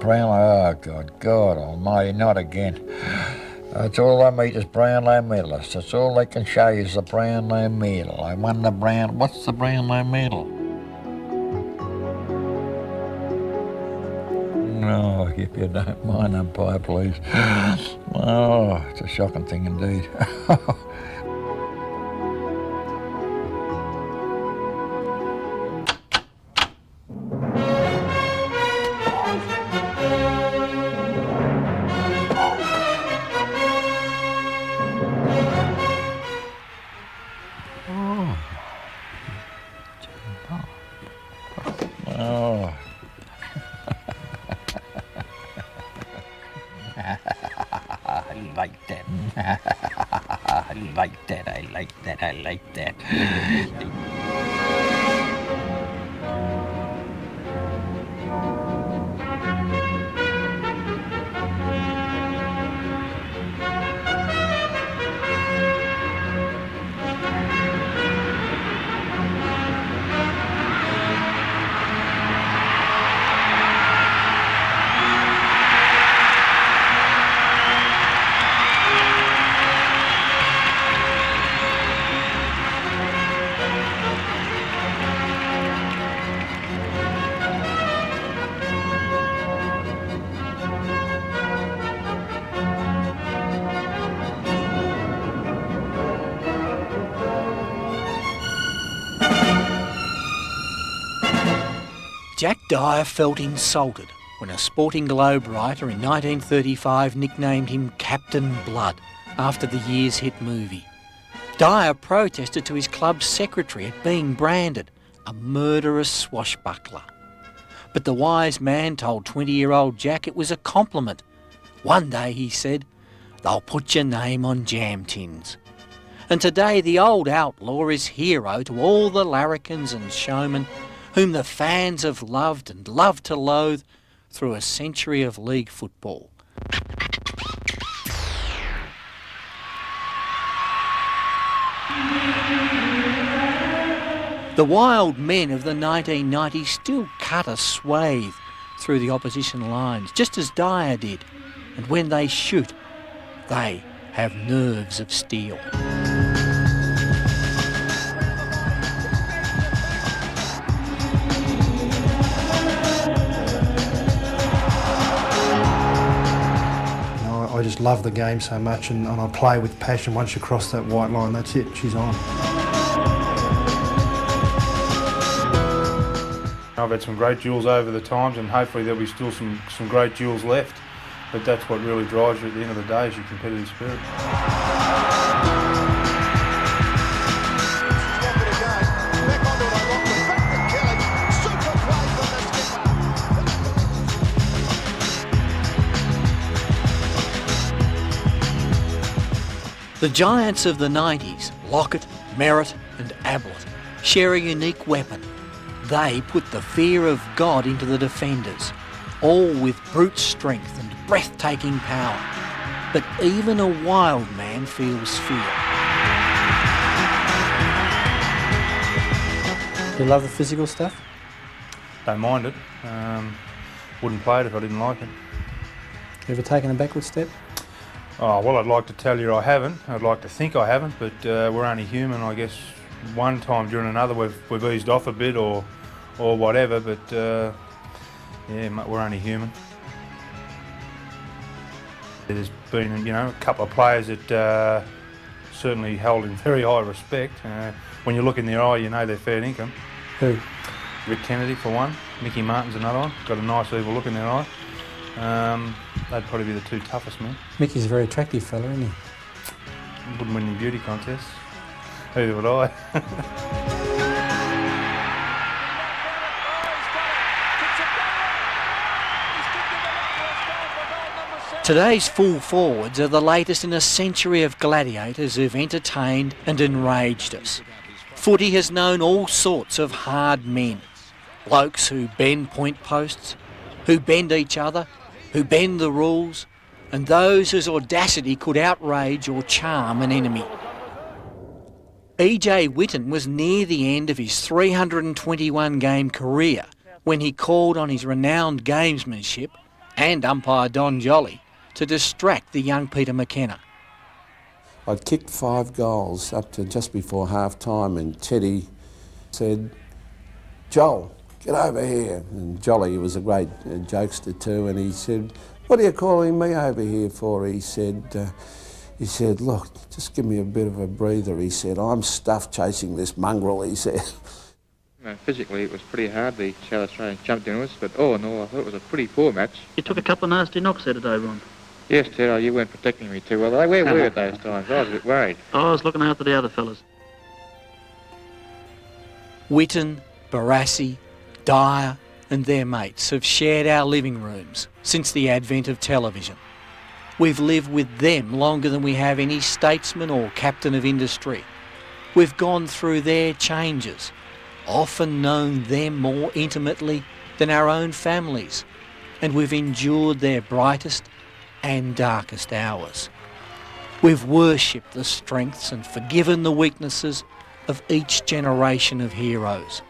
Brownlow, oh God almighty, not again. That's all they meet is Brownlow medalists. That's all they can show you is the Brownlow medal. I won the what's the Brownlow medal? Oh, if you don't mind, umpire, please. Oh, it's a shocking thing indeed. Oh. I like that. I like that. I like that. I like that. Jack Dyer felt insulted when a Sporting Globe writer in 1935 nicknamed him Captain Blood after the year's hit movie. Dyer protested to his club's secretary at being branded a murderous swashbuckler. But the wise man told 20-year-old Jack it was a compliment. One day, he said, they'll put your name on jam tins. And today the old outlaw is hero to all the larrikins and showmen whom the fans have loved and loved to loathe through a century of league football. The wild men of the 1990s still cut a swathe through the opposition lines, just as Dyer did. And when they shoot, they have nerves of steel. I just love the game so much, and I play with passion. Once you cross that white line, that's it, she's on. I've had some great duels over the times, and hopefully there'll be still some great duels left. But that's what really drives you at the end of the day, is your competitive spirit. The giants of the 90s, Lockett, Merritt and Ablett, share a unique weapon. They put the fear of God into the defenders, all with brute strength and breathtaking power. But even a wild man feels fear. Do you love the physical stuff? Don't mind it. Wouldn't play it if I didn't like it. You ever taken a backward step? Oh, well, I'd like to tell you I haven't. I'd like to think I haven't, but we're only human. I guess one time during another we've eased off a bit or whatever, but yeah, we're only human. There's been, you know, a couple of players that certainly held in very high respect. When you look in their eye, you know they're fair income. Who? Rick Kennedy for one. Mickey Martin's another one. Got a nice evil look in their eye. They'd probably be the two toughest men. Mickey's a very attractive fella, isn't he? Wouldn't win any beauty contests. Neither would I. Today's full forwards are the latest in a century of gladiators who've entertained and enraged us. Footy has known all sorts of hard men. Blokes who bend point posts, who bend each other, who bend the rules, and those whose audacity could outrage or charm an enemy. E.J. Whitten was near the end of his 321-game career when he called on his renowned gamesmanship and umpire Don Jolly to distract the young Peter McKenna. I'd kicked 5 goals up to just before half-time, and Teddy said, "Joel, get over here." And Jolly was a great jokester too, and he said, "What are you calling me over here for?" He said, "Look, just give me a bit of a breather." He said, "I'm stuffed chasing this mongrel," he said. Physically, it was pretty hard. The South Australians jumped into us, but all in all, I thought it was a pretty poor match. You took a couple of nasty knocks there today, Ron. Yes, Ted, you weren't protecting me too well. Where were you at those times? I was a bit worried. I was looking after the other fellas. Witten, Barassi, Dyer and their mates have shared our living rooms since the advent of television. We've lived with them longer than we have any statesman or captain of industry. We've gone through their changes, often known them more intimately than our own families, and we've endured their brightest and darkest hours. We've worshipped the strengths and forgiven the weaknesses of each generation of heroes,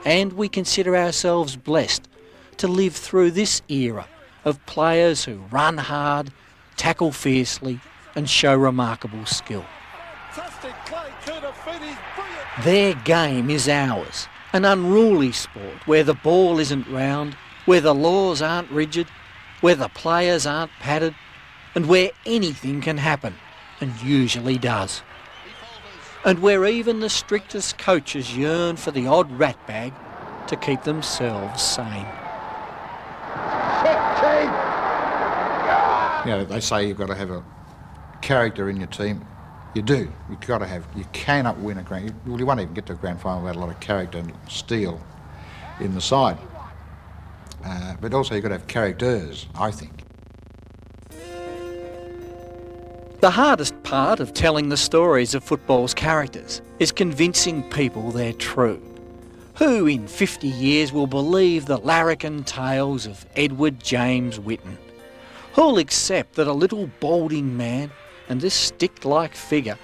and we consider ourselves blessed to live through this era of players who run hard, tackle fiercely and show remarkable skill. Their game is ours, an unruly sport where the ball isn't round, where the laws aren't rigid, where the players aren't padded, and where anything can happen, and usually does. And where even the strictest coaches yearn for the odd rat bag to keep themselves sane. You know, they say you've got to have a character in your team. You do. You've got to have. You cannot win a grand. Well, you won't even get to a grand final without a lot of character and steel in the side. But also you've got to have characters, I think. The hardest part of telling the stories of football's characters is convincing people they're true. Who in 50 years will believe the larrikin tales of Edward James Witten? Who'll accept that a little balding man and this stick-like figure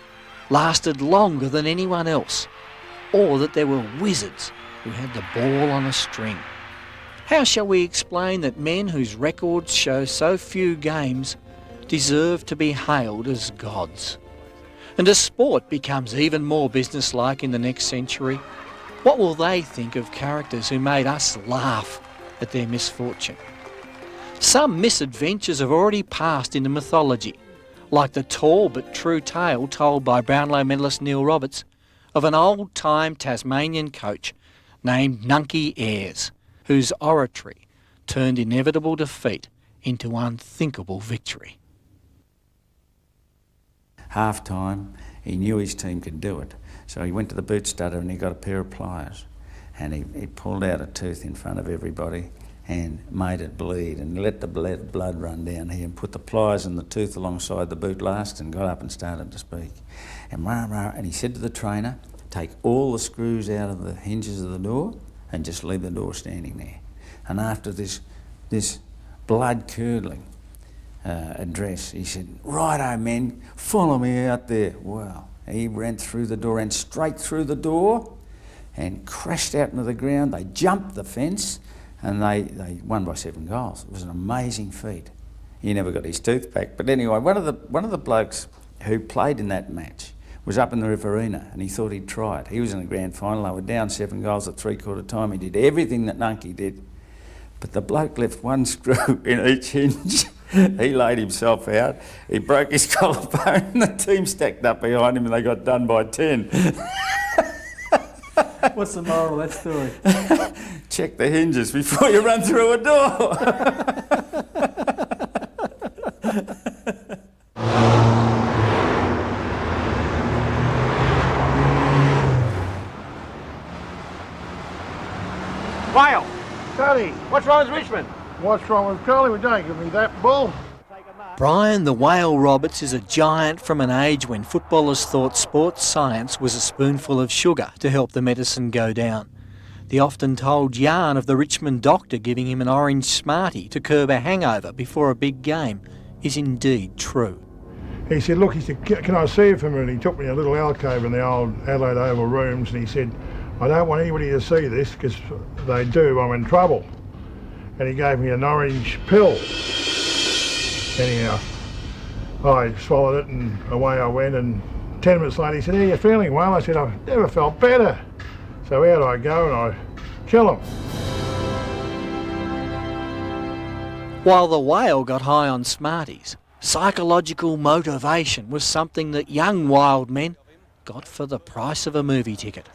lasted longer than anyone else, or that there were wizards who had the ball on a string? How shall we explain that men whose records show so few games deserve to be hailed as gods? And as sport becomes even more businesslike in the next century, what will they think of characters who made us laugh at their misfortune? Some misadventures have already passed into mythology, like the tall but true tale told by Brownlow medalist Neil Roberts of an old-time Tasmanian coach named Nunky Ayres, whose oratory turned inevitable defeat into unthinkable victory. Half-time, he knew his team could do it. So he went to the boot stutter and he got a pair of pliers. And he pulled out a tooth in front of everybody and made it bleed, and let the blood run down here and put the pliers and the tooth alongside the boot last and got up and started to speak. And he said to the trainer, take all the screws out of the hinges of the door and just leave the door standing there. And after this blood-curdling address, he said, righto men, follow me out there. Well, he ran through the door, ran straight through the door and crashed out into the ground. They jumped the fence and they won by 7 goals. It was an amazing feat. He never got his tooth back. But anyway, one of the blokes who played in that match was up in the Riverina and he thought he'd try it. He was in the grand final. They were down 7 goals at 3/4 time. He did everything that Nunky did. But the bloke left one screw in each hinge. He laid himself out. He broke his collarbone and the team stacked up behind him and they got done by 10. What's the moral of that story? Check the hinges before you run through a door. Whale! Tony, what's wrong with Richmond? What's wrong with Collingwood? Don't give me that bull. Brian the Whale Roberts is a giant from an age when footballers thought sports science was a spoonful of sugar to help the medicine go down. The often told yarn of the Richmond doctor giving him an orange Smartie to curb a hangover before a big game is indeed true. He said, look, he said, can I see you for a minute? He took me to a little alcove in the old Adelaide Oval rooms and he said, I don't want anybody to see this because if they do, I'm in trouble. and he gave me an orange pill. Anyhow, I swallowed it and away I went, and 10 minutes later he said, "How are you feeling?" Well, I said, "I've never felt better." So out I go and I kill him. While the whale got high on Smarties, psychological motivation was something that young wild men got for the price of a movie ticket.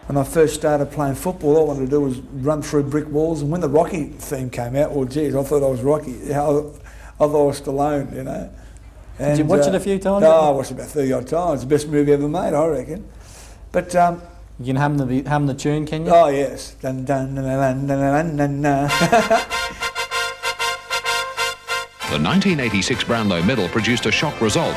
When I first started playing football, all I wanted to do was run through brick walls, and when the Rocky theme came out, well, geez, I thought I was Rocky. I thought I was Stallone, you know. And, did you watch it a few times? No, I watched it about 30 odd times. The best movie ever made, I reckon. But you can hum the tune, can you? Oh yes. Dun, dun, dun, dun, dun, dun, dun. The 1986 Brownlow medal produced a shock result.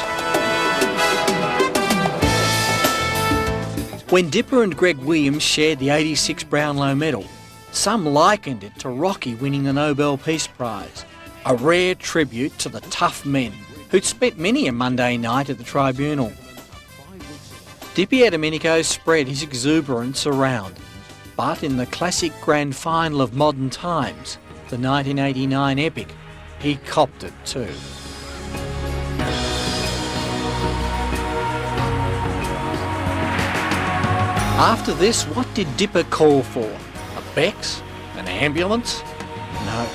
When Dipper and Greg Williams shared the 86 Brownlow medal, some likened it to Rocky winning the Nobel Peace Prize, a rare tribute to the tough men who'd spent many a Monday night at the tribunal. Dippy Domenico spread his exuberance around, but in the classic grand final of modern times, the 1989 epic, he copped it too. After this, what did Dipper call for? A Bex? An ambulance? No,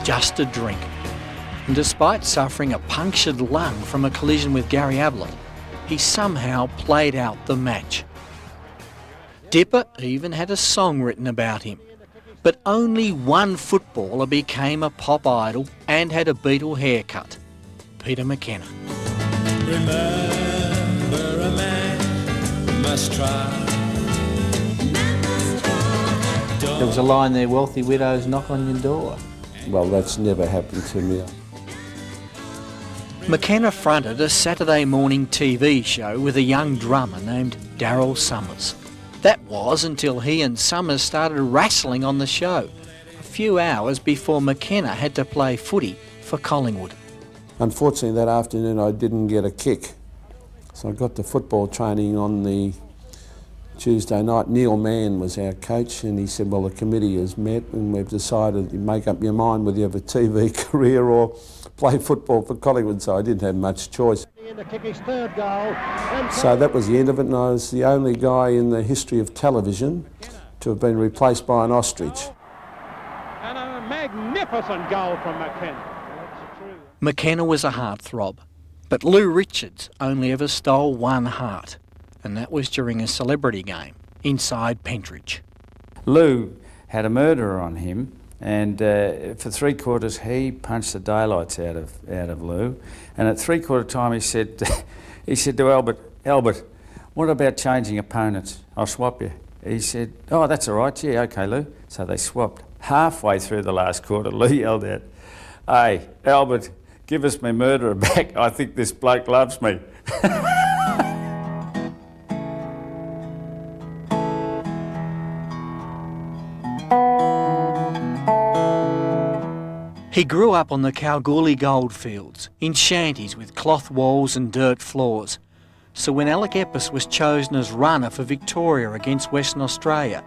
just a drink. And despite suffering a punctured lung from a collision with Gary Ablett, he somehow played out the match. Dipper even had a song written about him. But only one footballer became a pop idol and had a Beatle haircut. Peter McKenna. Remember, a man must try. There was a line there, wealthy widows knock on your door. Well, that's never happened to me. McKenna fronted a Saturday morning TV show with a young drummer named Daryl Summers. That was until he and Summers started wrestling on the show, a few hours before McKenna had to play footy for Collingwood. Unfortunately, that afternoon I didn't get a kick. So I got to football training on the Tuesday night. Neil Mann was our coach, and he said, well, the committee has met and we've decided to make up your mind whether you have a TV career or play football for Collingwood, so I didn't have much choice. So that was the end of it, and I was the only guy in the history of television to have been replaced by an ostrich. And a magnificent goal from McKenna. McKenna was a heartthrob, but Lou Richards only ever stole one heart, and that was during a celebrity game inside Pentridge. Lou had a murderer on him, and for 3/4 he punched the daylights out of Lou, and at 3/4 time he said to Albert, what about changing opponents? I'll swap you. He said, oh, that's all right, yeah, okay, Lou. So they swapped. Halfway through the last quarter, Lou yelled out, hey, Albert, give us my murderer back. I think this bloke loves me. He grew up on the Kalgoorlie goldfields, in shanties with cloth walls and dirt floors. So when Alec Epps was chosen as runner for Victoria against Western Australia,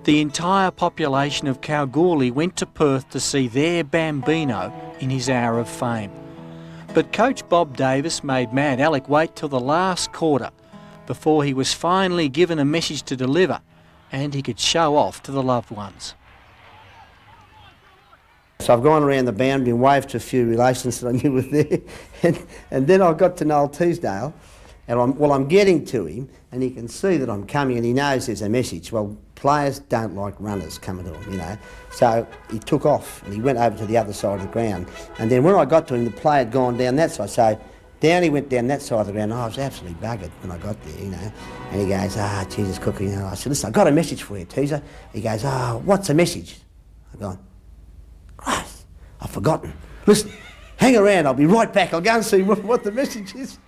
the entire population of Kalgoorlie went to Perth to see their Bambino in his hour of fame. But coach Bob Davis made Mad Alec wait till the last quarter before he was finally given a message to deliver and he could show off to the loved ones. So I've gone around the boundary and waved to a few relations that I knew were there, and then I got to Noel Teasdale, and I'm getting to him, and he can see that I'm coming, and he knows there's a message. Well, players don't like runners coming to them, you know. So he took off, and he went over to the other side of the ground, and then when I got to him, the player had gone down that side, so down he went down that side of the ground. I was absolutely buggered when I got there, you know. And he goes, Jesus Cookie, you know. I said, listen, I've got a message for you, Teaser. He goes, what's the message? I've gone, Christ, I've forgotten. Listen, hang around, I'll be right back. I'll go and see what the message is.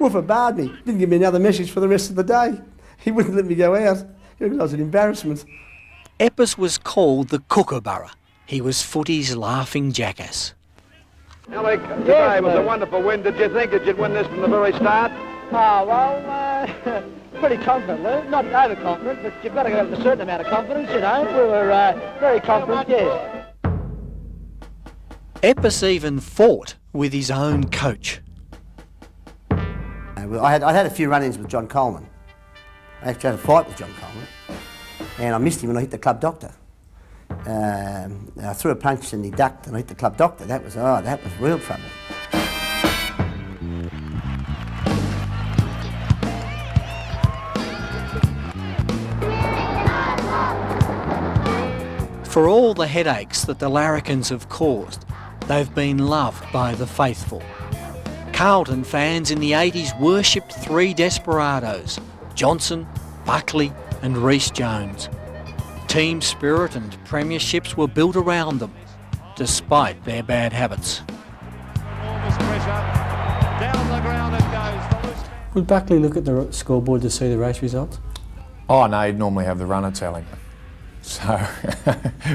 Woofer barred me. Didn't give me another message for the rest of the day. He wouldn't let me go out. He reckoned I was an embarrassment. Epps was called the Kookaburra. He was footy's laughing jackass. Alec, today was a wonderful win. Did you think that you'd win this from the very start? Oh, well, pretty confident, Lou. Not overconfident, but you've got to have a certain amount of confidence, you know. We were very confident, yes. Epps even fought with his own coach. I had a few run-ins with John Coleman. I actually had a fight with John Coleman, and I missed him when I hit the club doctor. I threw a punch and he ducked and I hit the club doctor. That was real trouble. For all the headaches that the larrikins have caused, they've been loved by the faithful. Carlton fans in the 80s worshipped three desperados, Johnson, Buckley and Rhys Jones. Team spirit and premierships were built around them, despite their bad habits. Would Buckley look at the scoreboard to see the race results? Oh no, he'd normally have the runner telling. So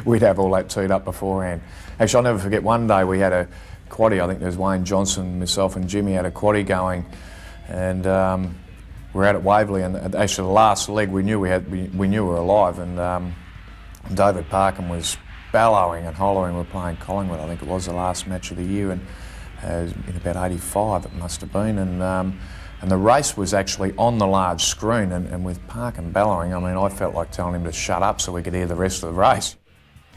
we'd have all that teed up beforehand. Actually, I'll never forget one day we had a quaddie. I think there was Wayne Johnson, myself and Jimmy had a quaddie going, and we were out at Waverley, and actually the last leg we knew we were alive, and David Parkin was bellowing and hollering. We were playing Collingwood, I think it was the last match of the year, and in about 85 it must have been, and the race was actually on the large screen, and with Parkin bellowing, I mean, I felt like telling him to shut up so we could hear the rest of the race.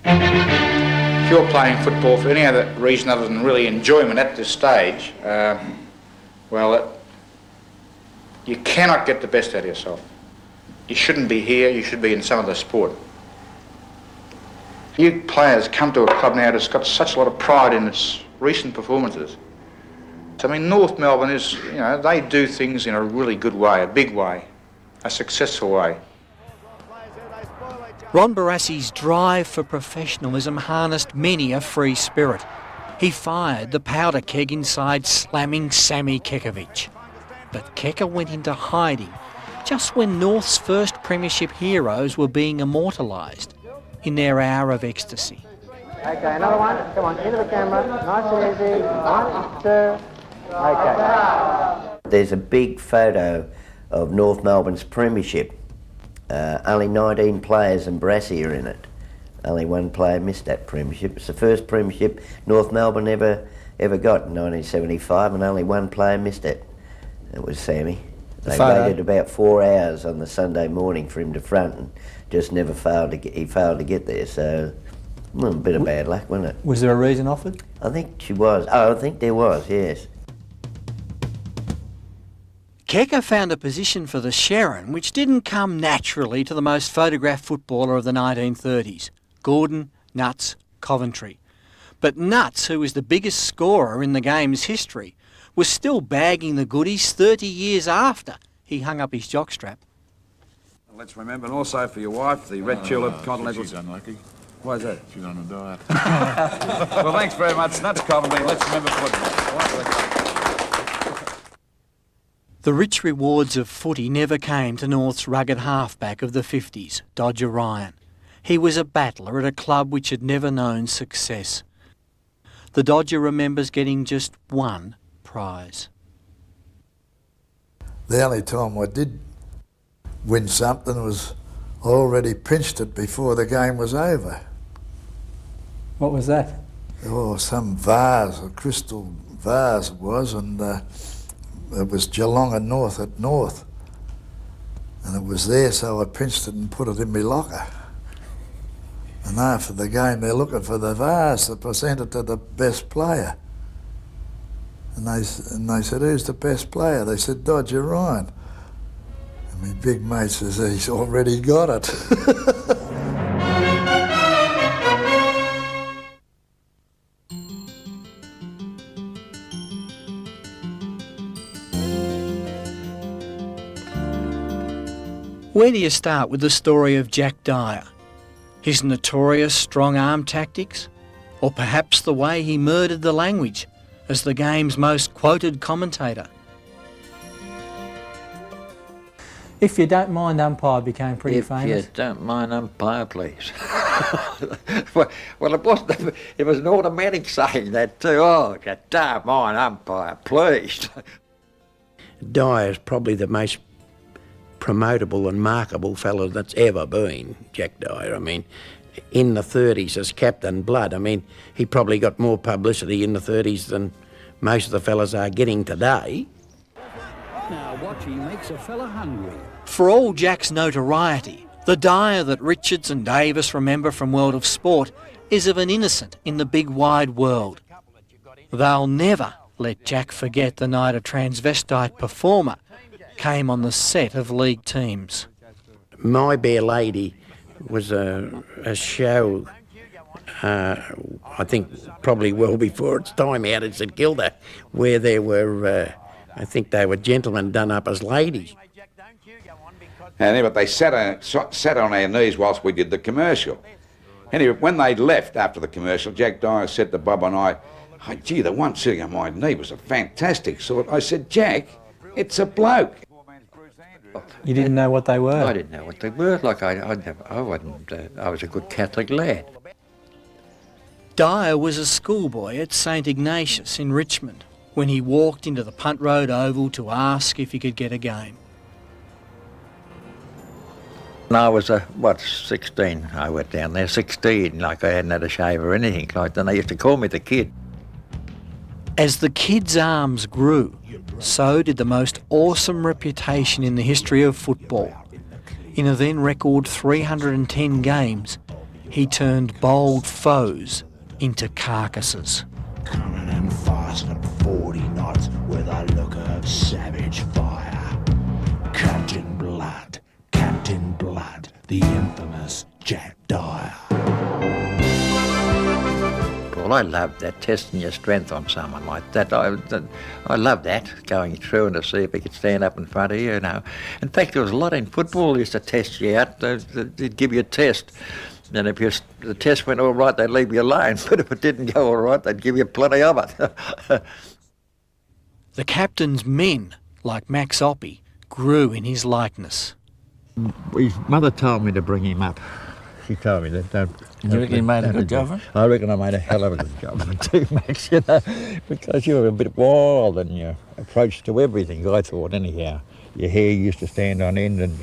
If you're playing football for any other reason other than really enjoyment at this stage, you cannot get the best out of yourself. You shouldn't be here, you should be in some other sport. Few players come to a club now that's got such a lot of pride in its recent performances. I mean, North Melbourne is, you know, they do things in a really good way, a big way, a successful way. Ron Barassi's drive for professionalism harnessed many a free spirit. He fired the powder keg inside slamming Sammy Kekovich. But Keka went into hiding just when North's first premiership heroes were being immortalised in their hour of ecstasy. Okay, another one. Come on, into the camera. Nice and easy. 1, 2. Okay. There's a big photo of North Melbourne's premiership. Only 19 players and Brassie are in it. Only one player missed that premiership. It's the first premiership North Melbourne ever got in 1975, and only one player missed it. It was Sammy. They waited about 4 hours on the Sunday morning for him to front, and just never failed to get there. So, well, a bit of bad luck, wasn't it? Was there a reason offered? I think she was. Oh, I think there was, yes. Keka found a position for the Sherrin which didn't come naturally to the most photographed footballer of the 1930s, Gordon Nuts Coventry. But Nuts, who was the biggest scorer in the game's history, was still bagging the goodies 30 years after he hung up his jockstrap. Let's remember, and also for your wife, the red tulip continental... She's unlucky. Why is that? She's on a diet. Well, thanks very much. Nuts Coventry. Let's remember football. The rich rewards of footy never came to North's rugged halfback of the 50s, Dodger Ryan. He was a battler at a club which had never known success. The Dodger remembers getting just one prize. The only time I did win something was I already pinched it before the game was over. What was that? Oh, some vase, a crystal vase it was, and it was Geelong and North at North. And it was there, so I pinched it and put it in my locker. And after the game, they're looking for the vase to present it to the best player. And they said, who's the best player? They said, Dodger Ryan. And my big mate says, he's already got it. Where do you start with the story of Jack Dyer? His notorious strong-arm tactics? Or perhaps the way he murdered the language as the game's most quoted commentator? If You Don't Mind Umpire became pretty famous. If you don't mind umpire, please. well, it was an automatic saying that too. Oh, if you don't mind umpire, please. Dyer is probably the most promotable and markable fella that's ever been, Jack Dyer. I mean, in the 30s as Captain Blood, I mean, he probably got more publicity in the 30s than most of the fellas are getting today. Now watching makes a fella hungry. For all Jack's notoriety, the Dyer that Richards and Davis remember from World of Sport is of an innocent in the big wide world. They'll never let Jack forget the night a transvestite performer came on the set of league teams. My Bare Lady was a show, I think probably well before its time out at St Kilda, where there were, I think they were gentlemen done up as ladies. Anyway, they sat on our knees whilst we did the commercial. Anyway, when they left after the commercial, Jack Dyer said to Bob and I, "Oh, gee, the one sitting on my knee was a fantastic sort." I said, "Jack, it's a bloke." You didn't know what they were? I didn't know what they were. Like I was a good Catholic lad. Dyer was a schoolboy at St Ignatius in Richmond when he walked into the Punt Road Oval to ask if he could get a game. And I was, 16, I went down there, 16, like I hadn't had a shave or anything like that. They used to call me the kid. As the kid's arms grew, so did the most awesome reputation in the history of football. In a then record 310 games, he turned bold foes into carcasses. Coming in fast at 40 knots with a look of savage fire. Captain Blood, the infamous Jack Dyer. Well, I loved that, testing your strength on someone like that. I loved that, going through and to see if he could stand up in front of you, you know. In fact, there was a lot in football used to test you out. They'd give you a test. And if the test went all right, they'd leave you alone. But if it didn't go all right, they'd give you plenty of it. The captain's men, like Max Oppie, grew in his likeness. His mother told me to bring him up. She told me that. You reckon you made a good job of it? I reckon I made a hell of a good job of it too, Max, you know, because you were a bit wild in your approach to everything, I thought, anyhow. Your hair used to stand on end and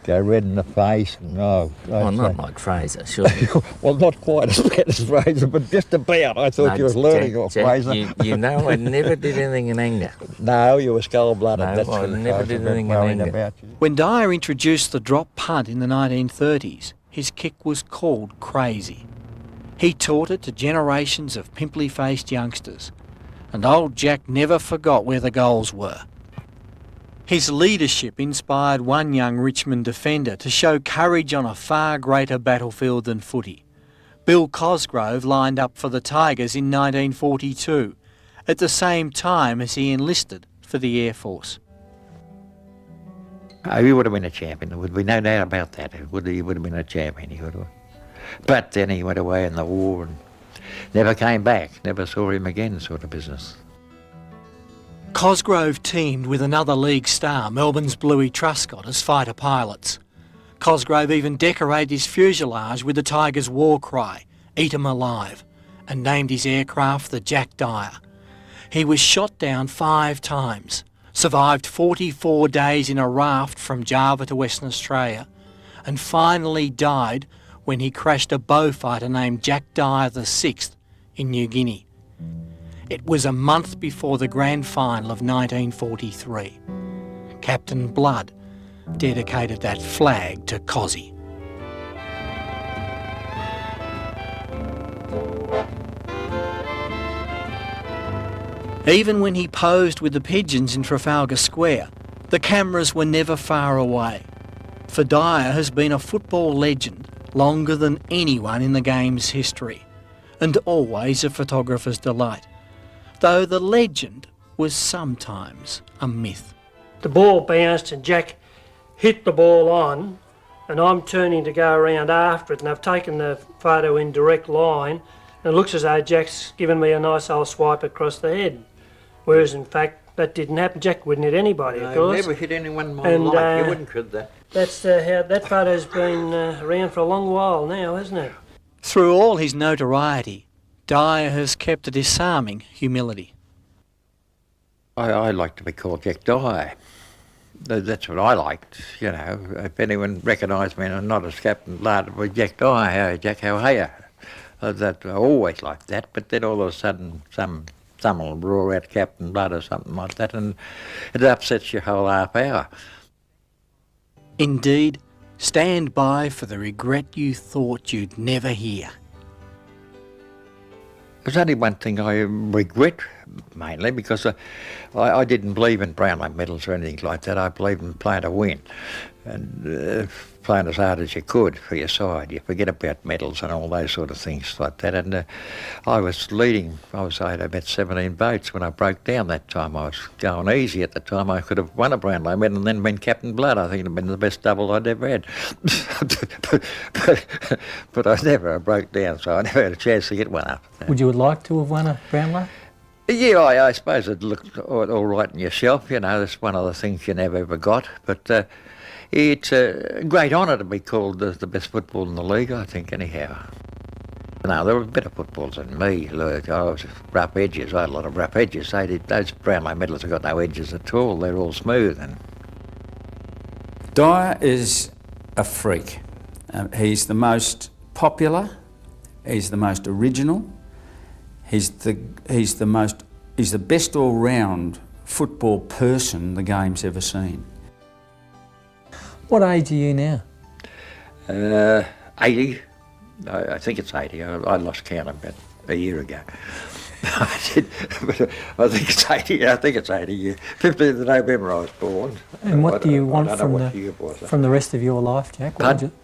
go red in the face. And, not like Fraser, surely. Well, not quite as bad as Fraser, but just about. I thought you was learning off Fraser. You know I never did anything in anger. No, you were skull-blooded. No, that's I never did anything in anger. When Dyer introduced the drop punt in the 1930s, his kick was called crazy. He taught it to generations of pimply-faced youngsters, and old Jack never forgot where the goals were. His leadership inspired one young Richmond defender to show courage on a far greater battlefield than footy. Bill Cosgrove lined up for the Tigers in 1942, at the same time as he enlisted for the Air Force. Oh, he would have been a champion. There would be no doubt about that. He would have been a champion. He would have. But then he went away in the war and never came back. Never saw him again, sort of business. Cosgrove teamed with another league star, Melbourne's Bluey Truscott, as fighter pilots. Cosgrove even decorated his fuselage with the Tigers' war cry, "Eat 'em alive," and named his aircraft the Jack Dyer. He was shot down 5 times, survived 44 days in a raft from Java to Western Australia, and finally died when he crashed a bow fighter named Jack Dyer VI in New Guinea. It was a month before the grand final of 1943. Captain Blood dedicated that flag to Cozzy. Even when he posed with the pigeons in Trafalgar Square, the cameras were never far away. For Dyer has been a football legend longer than anyone in the game's history, and always a photographer's delight, though the legend was sometimes a myth. The ball bounced and Jack hit the ball on, and I'm turning to go around after it, and I've taken the photo in direct line, and it looks as though Jack's given me a nice old swipe across the head. Whereas in fact that didn't happen. Jack wouldn't hit anybody, of course. Never hit anyone in my life. You wouldn't could that. That's how that photo's been around for a long while now, hasn't it? Through all his notoriety, Dyer has kept a disarming humility. I like to be called Jack Dyer. That's what I liked, you know. If anyone recognised me and not as Captain Blood, well, Jack Dyer, how Jack, how are you? I always liked that, but then all of a sudden someone will roar out Captain Blood or something like that, and it upsets your whole half hour. Indeed, stand by for the regret you thought you'd never hear. There's only one thing I regret, mainly, because I didn't believe in Brownlow medals or anything like that. I believed in playing to win and playing as hard as you could for your side. You forget about medals and all those sort of things like that. And I was leading, I had about 17 votes when I broke down that time. I was going easy at the time. I could have won a Brownlow medal and then been Captain Blood. I think it would have been the best double I'd ever had. but I never broke down, so I never had a chance to get one after that. Would you have liked to have won a Brownlow? Yeah, I suppose it looked all right in yourself, you know. That's one of the things you never ever got. But it's a great honour to be called the best football in the league, I think, anyhow. No, there were better footballers than me. Look, I was rough edges. I had a lot of rough edges. Those Brownlow medals have got no edges at all. They're all smooth. And Dyer is a freak. He's the most popular. He's the most original. He's the best all-round football person the game's ever seen. What age are you now? 80. I think it's 80. I lost count about a year ago. I did, but I think it's 80. I think it's 80. Yeah. 15th of November I was born. And what do you want from the rest of your life, Jack?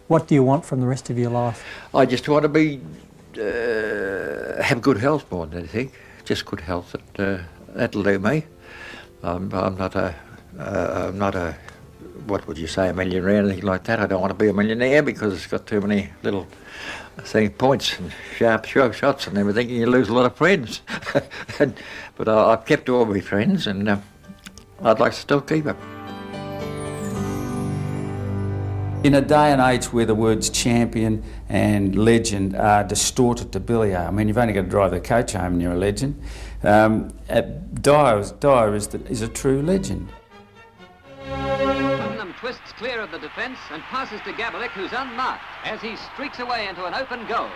What do you want from the rest of your life? I just want to be have good health more than anything. Just good health. That'll do me. I'm not a what would you say, a millionaire, anything like that. I don't want to be a millionaire because it's got too many little points and sharp shots and everything, and you lose a lot of friends. But I've kept all my friends, and I'd like to still keep them. In a day and age where the words champion and legend are distorted to billy-o, I mean, you've only got to drive the coach home and you're a legend. Dyer is a true legend. Tottenham twists clear of the defence and passes to Gabelic, who's unmarked, as he streaks away into an open goal.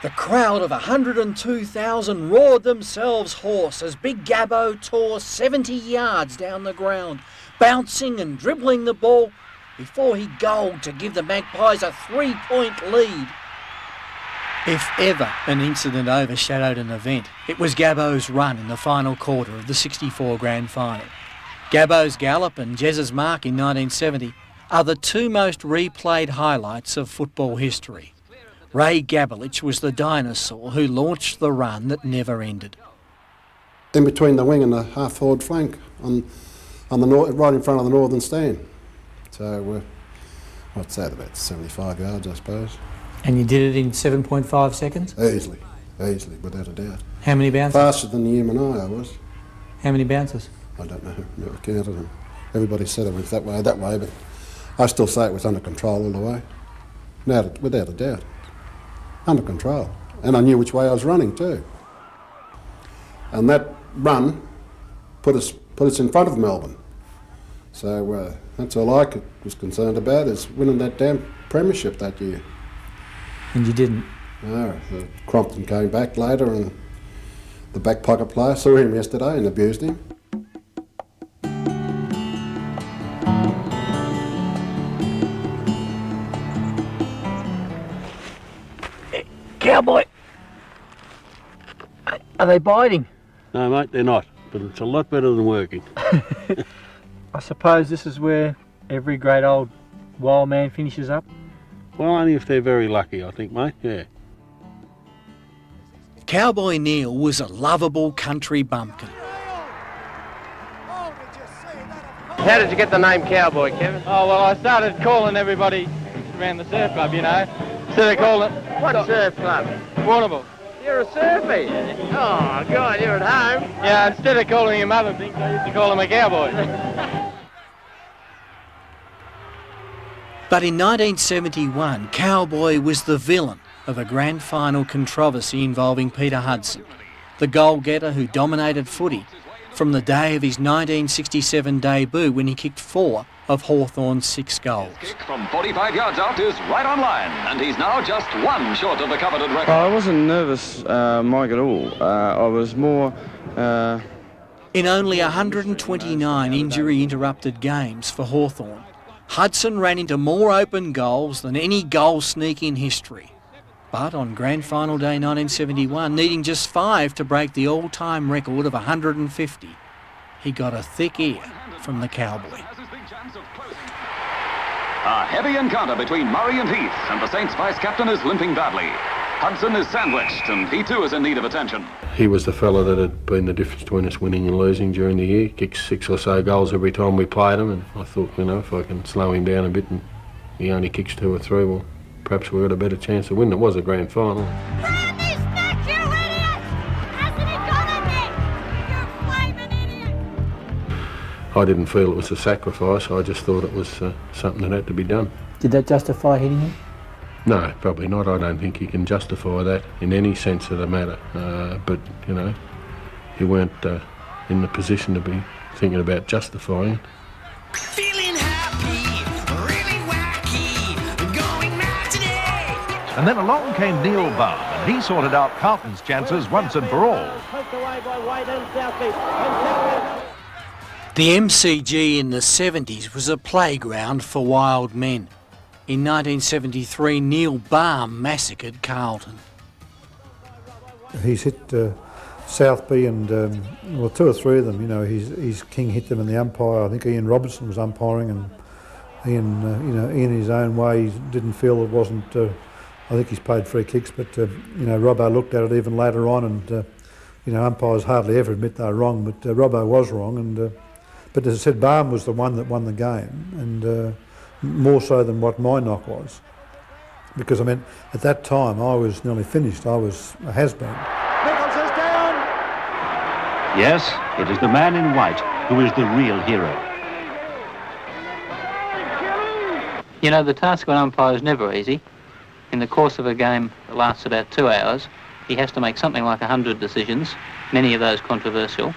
The crowd of 102,000 roared themselves hoarse as Big Gabbo tore 70 yards down the ground, bouncing and dribbling the ball before he goaled to give the Magpies a 3-point lead. If ever an incident overshadowed an event, it was Gabbo's run in the final quarter of the 64 grand final. Gabbo's gallop and Jez's mark in 1970 are the two most replayed highlights of football history. Ray Gabelich was the dinosaur who launched the run that never ended. In between the wing and the half-forward flank, on the right in front of the northern stand. So, what's that, about 75 yards, I suppose. And you did it in 7.5 seconds? Easily, without a doubt. How many bounces? Faster than the Humanai I was. How many bounces? I don't know, never counted them. Everybody said it went that way, but I still say it was under control all the way. Without a doubt. Under control. And I knew which way I was running too. And that run put us in front of Melbourne. So that's all I was concerned about, is winning that damn premiership that year. And you didn't? No, Crompton came back later, and the back pocket player saw him yesterday and abused him. Cowboy! Are they biting? No, mate, they're not, but it's a lot better than working. I suppose this is where every great old wild man finishes up? Well, only if they're very lucky, I think, mate, yeah. Cowboy Neil was a lovable country bumpkin. How did you get the name Cowboy, Kevin? Oh, well, I started calling everybody around the surf club, you know. Instead of calling it... What surf club? Warrnambool. You're a surfie? Oh, God, you're at home. Yeah, instead of calling him other things, I used to call him a cowboy. But in 1971, Cowboy was the villain of a grand final controversy involving Peter Hudson, the goal-getter who dominated footy from the day of his 1967 debut when he kicked 4 of Hawthorn's 6 goals. His kick from 45 yards out is right on line, and he's now just 1 short of the coveted record. I wasn't nervous, Mike, at all. I was more... In only 129 injury-interrupted games for Hawthorn, Hudson ran into more open goals than any goal sneak in history. But on Grand Final Day 1971, needing just 5 to break the all-time record of 150, he got a thick ear from the Cowboy. A heavy encounter between Murray and Heath, and the Saints' vice-captain is limping badly. Hudson is sandwiched, and he too is in need of attention. He was the fella that had been the difference between us winning and losing during the year. Kicked 6 or so goals every time we played him, and I thought, you know, if I can slow him down a bit and he only kicks 2 or 3, well, perhaps we've got a better chance of winning. It was a grand final. I didn't feel it was a sacrifice. I just thought it was something that had to be done. Did that justify hitting him? No, probably not. I don't think you can justify that in any sense of the matter. But, you know, you weren't in the position to be thinking about justifying it. Feeling happy, really wacky, going mad today. And then along came Neil Baum, and he sorted out Carlton's chances once and for all. The MCG in the 70s was a playground for wild men. In 1973, Neil Baum massacred Carlton. He's hit Southby and, well, 2 or 3 of them, you know, he's King hit them, and the umpire, I think Ian Robertson was umpiring, and Ian, you know, Ian in his own way didn't feel it wasn't, I think he's played free kicks, but, you know, Robbo looked at it even later on, and, you know, umpires hardly ever admit they're wrong, but Robbo was wrong, and, but as I said, Baum was the one that won the game, and more so than what my knock was. Because, I mean, at that time I was nearly finished, I was a has-been. Nichols is down! Yes, it is the man in white who is the real hero. You know, the task of an umpire is never easy. In the course of a game that lasts about 2 hours, he has to make something like 100 decisions, many of those controversial.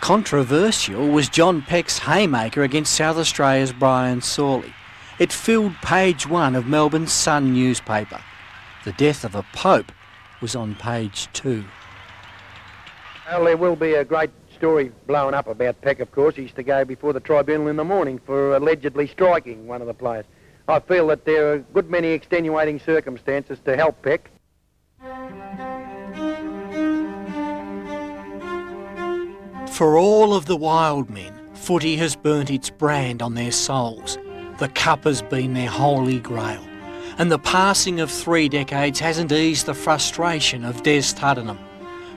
Controversial was John Peck's haymaker against South Australia's Brian Sawley. It filled page 1 of Melbourne's Sun newspaper. The death of a pope was on page 2. Well, there will be a great story blowing up about Peck, of course. He's to go before the tribunal in the morning for allegedly striking one of the players. I feel that there are a good many extenuating circumstances to help Peck. For all of the wild men, footy has burnt its brand on their souls. The cup has been their holy grail. And the passing of 3 decades hasn't eased the frustration of Des Tuddenham,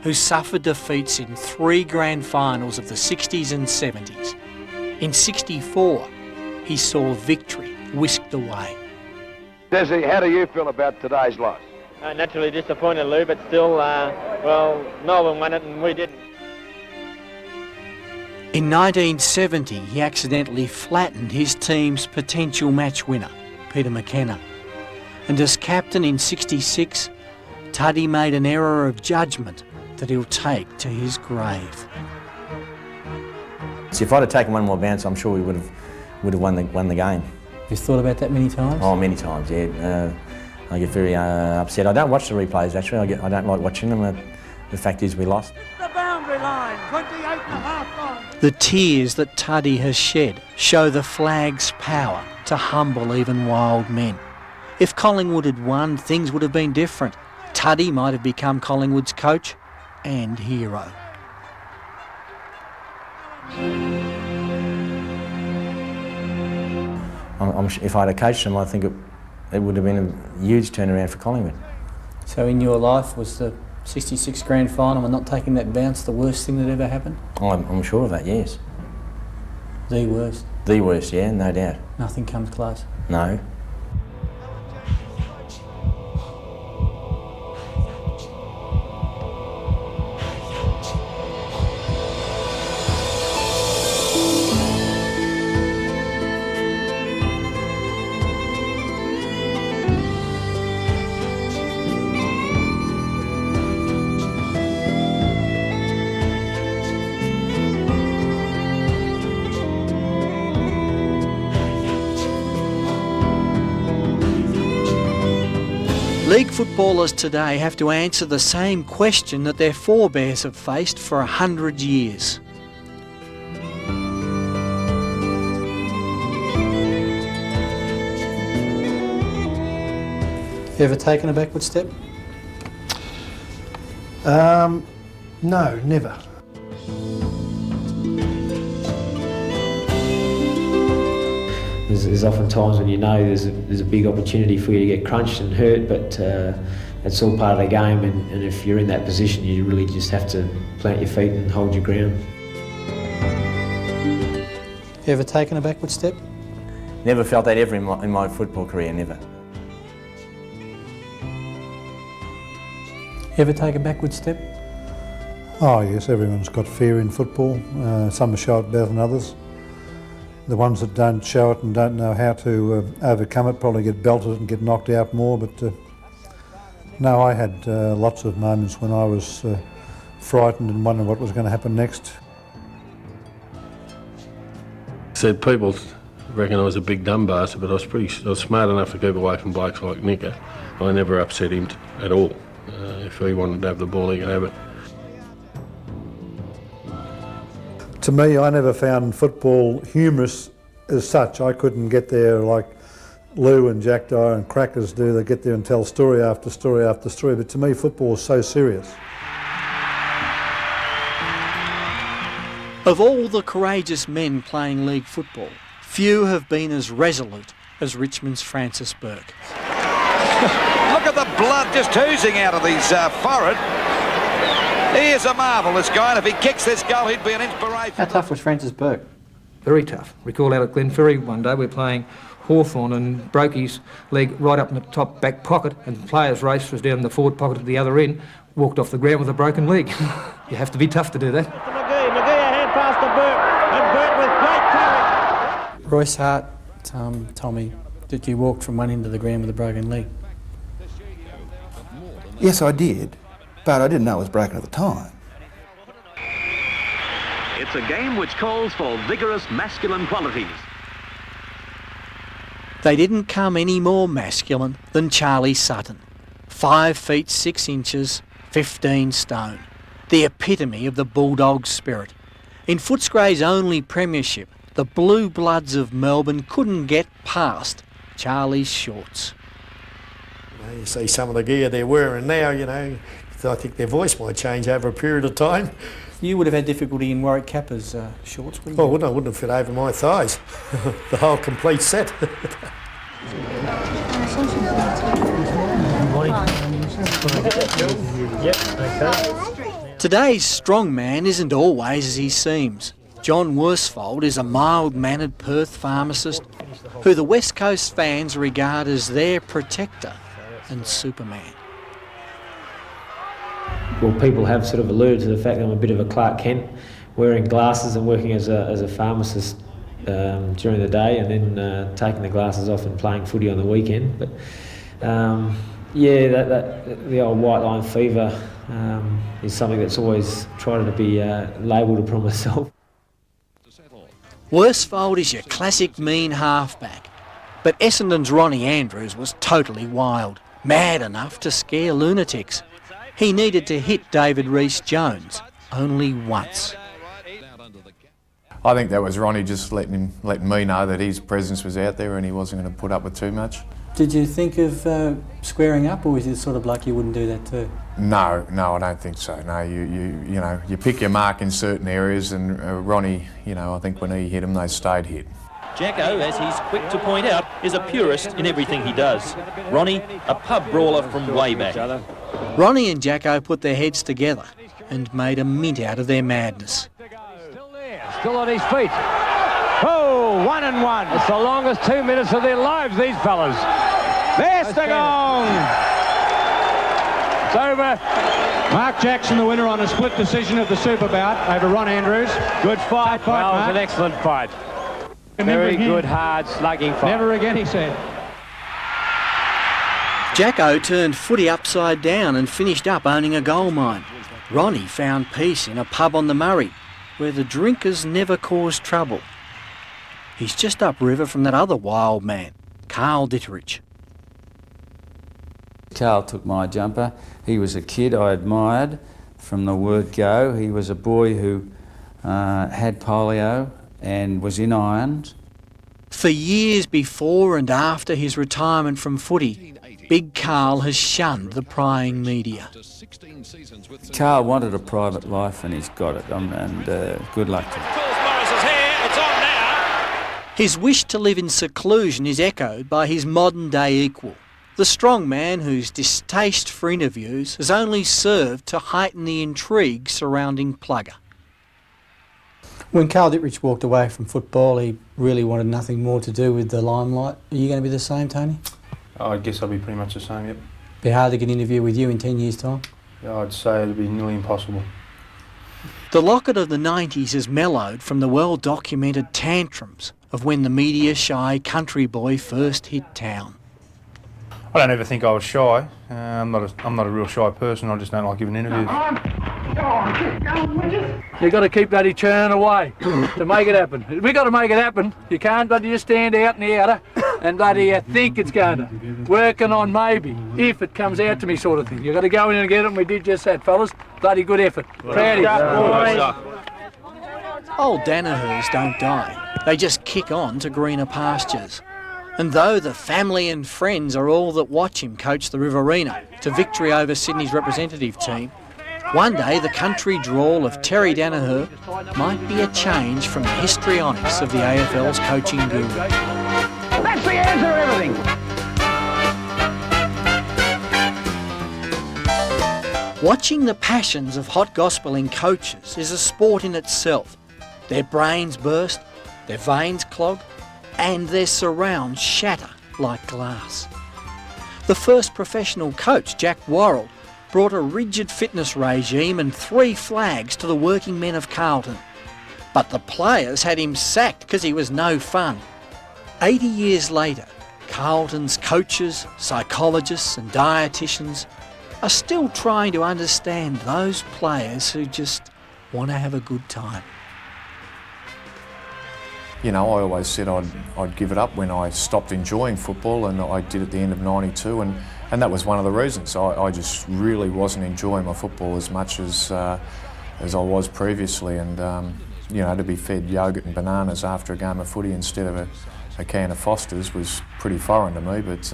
who suffered defeats in 3 grand finals of the 60s and 70s. In 64, he saw victory whisked away. Desi, how do you feel about today's loss? Naturally disappointed, Lou, but still, well, Melbourne won it and we didn't. In 1970, he accidentally flattened his team's potential match winner, Peter McKenna. And as captain in 66, Tuddy made an error of judgment that he'll take to his grave. So if I'd have taken one more bounce, I'm sure we would have won the game. You thought about that many times? Oh, many times, yeah. I get very upset. I don't watch the replays, actually. I don't like watching them. The fact is we lost. The boundary line, 28.5 miles. The tears that Tuddy has shed show the flag's power to humble even wild men. If Collingwood had won, things would have been different. Tuddy might have become Collingwood's coach and hero. If I'd have coached them, I think it would have been a huge turnaround for Collingwood. So in your life, was the 66 grand final and not taking that bounce the worst thing that ever happened? I'm sure of that, yes. The worst? The worst, yeah, no doubt. Nothing comes close? No. footballers today have to answer the same question that their forebears have faced for 100 years. You ever taken a backward step? No, never. There's often times when you know there's a big opportunity for you to get crunched and hurt, but it's all part of the game, and if you're in that position, you really just have to plant your feet and hold your ground. You ever taken a backward step? Never felt that ever in my football career, never. Ever take a backward step? Oh yes, everyone's got fear in football. Some show it better than others. The ones that don't show it and don't know how to overcome it probably get belted and get knocked out more, but no, I had lots of moments when I was frightened and wondering what was going to happen next. Said people reckon I was a big dumb bastard, but I was smart enough to keep away from blokes like Nicker. I never upset him at all. If he wanted to have the ball, he could have it. To me, I never found football humorous as such. I couldn't get there like Lou and Jack Dyer and Crackers do. They get there and tell story after story after story, but to me football is so serious. Of all the courageous men playing league football, few have been as resolute as Richmond's Francis Burke. Look at the blood just oozing out of his forehead. He is a marvel, this guy, and if he kicks this goal, he'd be an inspiration. How tough was Francis Burke? Very tough. Recall out at Glenferrie one day, we were playing Hawthorn and broke his leg right up in the top back pocket, and the players' race was down the forward pocket at the other end, walked off the ground with a broken leg. You have to be tough to do that. McGee ahead past to Burke, and Burke with great courage. Royce Hart, Tommy, did you walk from one end of the ground with a broken leg? Yes, I did, but I didn't know it was broken at the time. It's a game which calls for vigorous masculine qualities. They didn't come any more masculine than Charlie Sutton. 5 feet 6 inches, 15 stone. The epitome of the Bulldog spirit. In Footscray's only premiership, the Blue Bloods of Melbourne couldn't get past Charlie's shorts. You see some of the gear they're wearing now, I think their voice might change over a period of time. You would have had difficulty in Warwick Kappa's shorts, wouldn't you? Oh, I wouldn't have fit over my thighs. The whole complete set. Today's strongman isn't always as he seems. John Worsfold is a mild-mannered Perth pharmacist who the West Coast fans regard as their protector and Superman. Well, people have sort of alluded to the fact that I'm a bit of a Clark Kent, wearing glasses and working as a pharmacist during the day, and then taking the glasses off and playing footy on the weekend. But yeah, the old white line fever is something that's always tried to be labelled upon myself. Worsfold is your classic mean halfback, but Essendon's Ronnie Andrews was totally wild, mad enough to scare lunatics. He needed to hit David Rees-Jones only once. I think that was Ronnie just letting me know that his presence was out there and he wasn't going to put up with too much. Did you think of squaring up, or was it sort of like you wouldn't do that too? No, I don't think so. No, you pick your mark in certain areas, and Ronnie, I think when he hit him, they stayed hit. Jacko, as he's quick to point out, is a purist in everything he does. Ronnie, a pub brawler from way back. Ronnie and Jacko put their heads together and made a mint out of their madness. Still on his feet. Oh, 1 and 1. It's the longest 2 minutes of their lives, these fellas. There's the gong. It's over. Mark Jackson, the winner on a split decision of the Super Bout over Ron Andrews. Good fight, well, it was an excellent fight. Very good, hard, slugging fight. Never again, he said. Jacko turned footy upside down and finished up owning a gold mine. Ronnie found peace in a pub on the Murray, where the drinkers never caused trouble. He's just upriver from that other wild man, Carl Ditterich. Carl took my jumper. He was a kid I admired from the word go. He was a boy who had polio and was in irons. For years before and after his retirement from footy, Big Carl has shunned the prying media. Carl wanted a private life and he's got it, and good luck to him. His wish to live in seclusion is echoed by his modern-day equal, the strong man whose distaste for interviews has only served to heighten the intrigue surrounding Plugger. When Carl Dittrich walked away from football, he really wanted nothing more to do with the limelight. Are you going to be the same, Tony? I guess I'll be pretty much the same, yep. Be hard to get an interview with you in 10 years' time? Yeah, I'd say it'd be nearly impossible. The Lockett of the 90s has mellowed from the well-documented tantrums of when the media-shy country boy first hit town. I don't ever think I was shy. I'm not a real shy person. I just don't like giving interviews. You've got to keep bloody churning away to make it happen. We've got to make it happen. You can't bloody just stand out in the outer and bloody think it's going to. Working on maybe, if it comes out to me sort of thing. You've got to go in and get it, and we did just that, fellas. Bloody good effort. Proud of you. Old Danahers don't die. They just kick on to greener pastures. And though the family and friends are all that watch him coach the Riverina to victory over Sydney's representative team, one day the country drawl of Terry Danaher might be a change from the histrionics of the AFL's coaching guru. That's the answer to everything. Watching the passions of hot gospeling coaches is a sport in itself. Their brains burst, their veins clog, and their surrounds shatter like glass. The first professional coach, Jack Worrell, brought a rigid fitness regime and 3 flags to the working men of Carlton. But the players had him sacked because he was no fun. 80 years later, Carlton's coaches, psychologists and dietitians are still trying to understand those players who just want to have a good time. You know, I always said I'd give it up when I stopped enjoying football, and I did at the end of '92, and that was one of the reasons. I just really wasn't enjoying my football as much as I was previously, and you know, to be fed yogurt and bananas after a game of footy instead of a can of Foster's was pretty foreign to me, but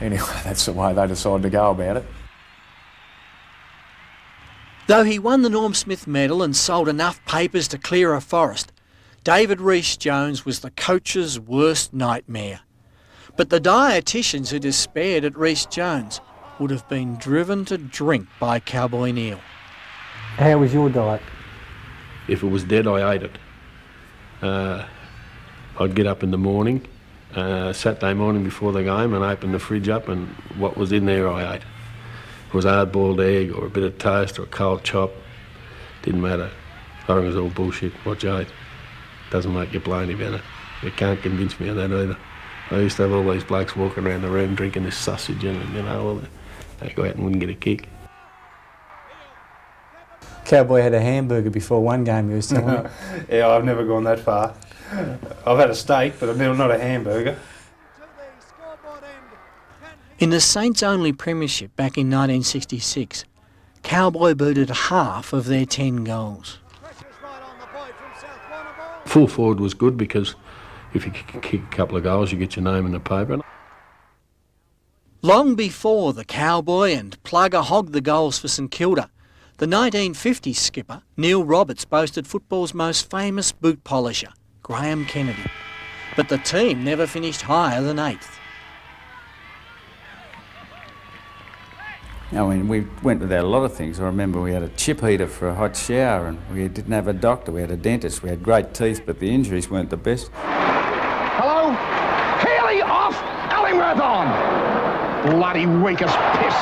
anyway, that's the way they decided to go about it. Though he won the Norm Smith medal and sold enough papers to clear a forest, David Rhys-Jones was the coach's worst nightmare. But the dietitians who despaired at Rhys-Jones would have been driven to drink by Cowboy Neil. How was your diet? If it was dead, I ate it. I'd get up in the morning, Saturday morning before the game, and open the fridge up, and what was in there I ate. It was a hard-boiled egg or a bit of toast or a cold chop. Didn't matter. I think it was all bullshit what you ate. Doesn't make you blow any better. You can't convince me of that either. I used to have all these blokes walking around the room drinking this sausage and, you know, all they go out and wouldn't get a kick. Cowboy had a hamburger before one game, you were telling me. Yeah, I've never gone that far. I've had a steak, but not a hamburger. In the Saints-only premiership back in 1966, Cowboy booted half of their 10 goals. Full forward was good because if you kick a couple of goals, you get your name in the paper. Long before the Cowboy and Plugger hogged the goals for St Kilda, the 1950s skipper, Neil Roberts, boasted football's most famous boot polisher, Graham Kennedy. But the team never finished higher than 8th. I mean, we went without a lot of things. I remember we had a chip heater for a hot shower, and we didn't have a doctor. We had a dentist. We had great teeth, but the injuries weren't the best. Hello? Haley off, Ellingworth on. Bloody weak as piss.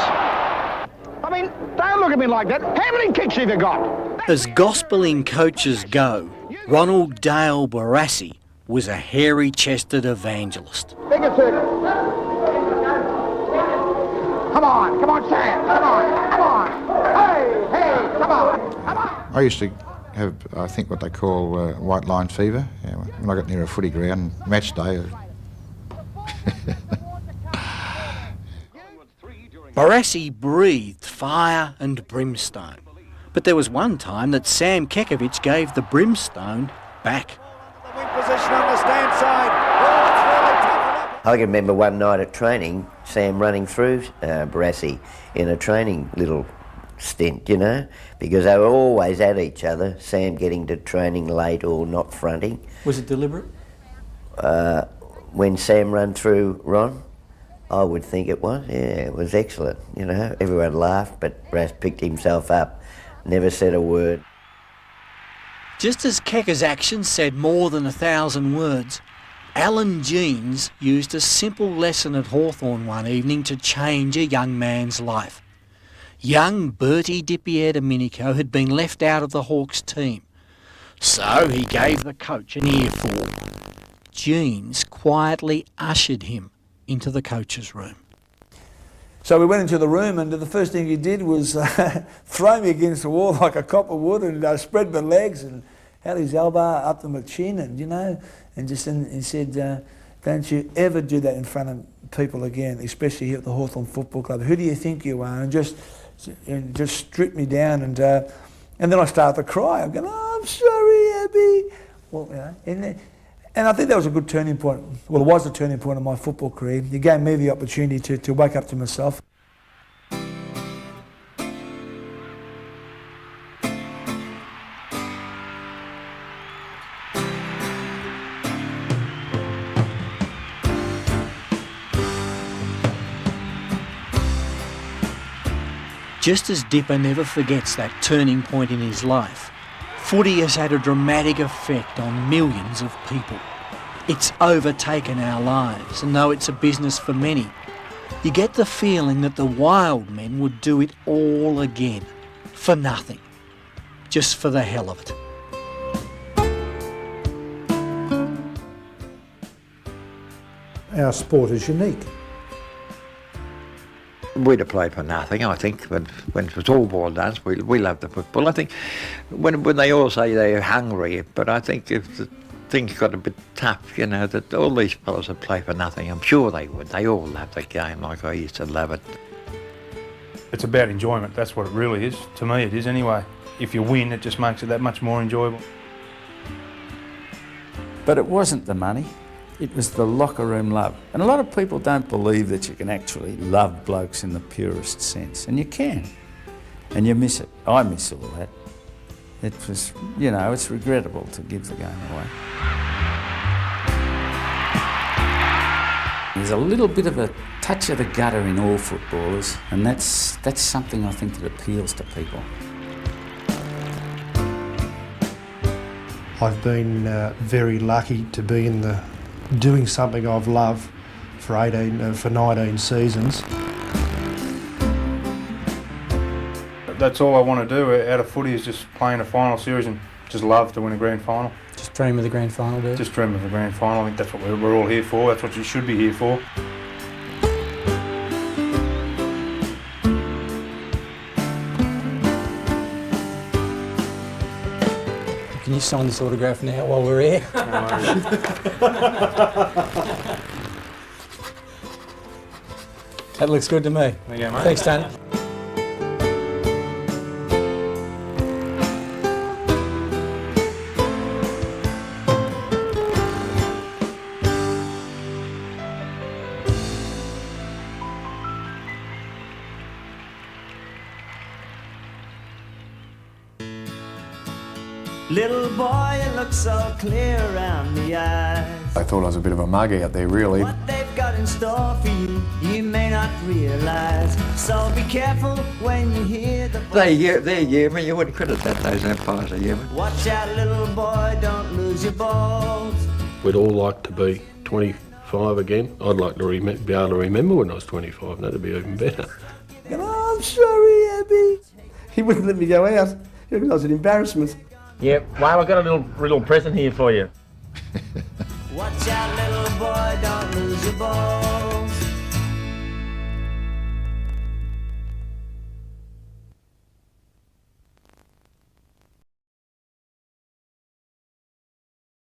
I mean, don't look at me like that. How many kicks have you got? As gospeling coaches go, Ronald Dale Barassi was a hairy-chested evangelist. Bigger circle. Come on, Sam, come on. Hey, come on. I used to have, I think, what they call white line fever. Yeah, when I got near a footy ground, match day. Barassi breathed fire and brimstone. But there was one time that Sam Kekovich gave the brimstone back. Wing position on the stand side. Oh, it's really tough. I can remember one night at training, Sam running through Barassi in a training little stint, you know, because they were always at each other, Sam getting to training late or not fronting. Was it deliberate? When Sam ran through Ron, I would think it was. Yeah, it was excellent, you know. Everyone laughed, but Brass picked himself up, never said a word. Just as Kecker's actions said more than 1,000 words, Alan Jeans used a simple lesson at Hawthorn one evening to change a young man's life. Young Bertie Dipier-Domenico had been left out of the Hawks team, so he gave the coach an earful. Jeans quietly ushered him into the coach's room. So we went into the room, and the first thing he did was throw me against the wall like a copper would, and spread my legs and held his elbow up to my chin, and you know, and just he said, "Don't you ever do that in front of people again, especially here at the Hawthorn Football Club. Who do you think you are?" And just stripped me down, and then I started to cry. I'm going, "Oh, I'm sorry, Abby." Well, you know, and I think that was a good turning point. Well, it was a turning point in my football career. It gave me the opportunity to wake up to myself. Just as Dipper never forgets that turning point in his life, footy has had a dramatic effect on millions of people. It's overtaken our lives, and though it's a business for many, you get the feeling that the wild men would do it all again, for nothing, just for the hell of it. Our sport is unique. We'd have played for nothing, I think, when it was all ball done. We loved the football. I think when they all say they're hungry, but I think if the things got a bit tough, you know, that all these fellas would play for nothing. I'm sure they would. They all love the game like I used to love it. It's about enjoyment, that's what it really is. To me it is anyway. If you win, it just makes it that much more enjoyable. But it wasn't the money. It was the locker room love. And a lot of people don't believe that you can actually love blokes in the purest sense. And you can. And you miss it. I miss all that. It was, you know, it's regrettable to give the game away. There's a little bit of a touch of the gutter in all footballers, and that's something I think that appeals to people. I've been very lucky to be doing something I've loved for 19 seasons. That's all I want to do out of footy is just play in a final series and just love to win a grand final. Just dream of the grand final, dude. Just dream of the grand final. I think that's what we're all here for. That's what you should be here for. Can you sign this autograph now while we're here? That looks good to me. There you go, mate. Thanks, Tony. Little boy, you look so clear around the eyes. They thought I was a bit of a mug out there, really. What they've got in store for you, you may not realise. So be careful when you hear the... They're Yemen, you wouldn't credit that, those umpires are Yemen. Watch out, little boy, don't lose your balls. We'd all like to be 25 again. I'd like to be able to remember when I was 25, that'd be even better. Oh, I'm sorry, Abby. He wouldn't let me go out. It was an embarrassment. Yeah, well, I've got a little present here for you. Watch out, little boy, don't lose your balls.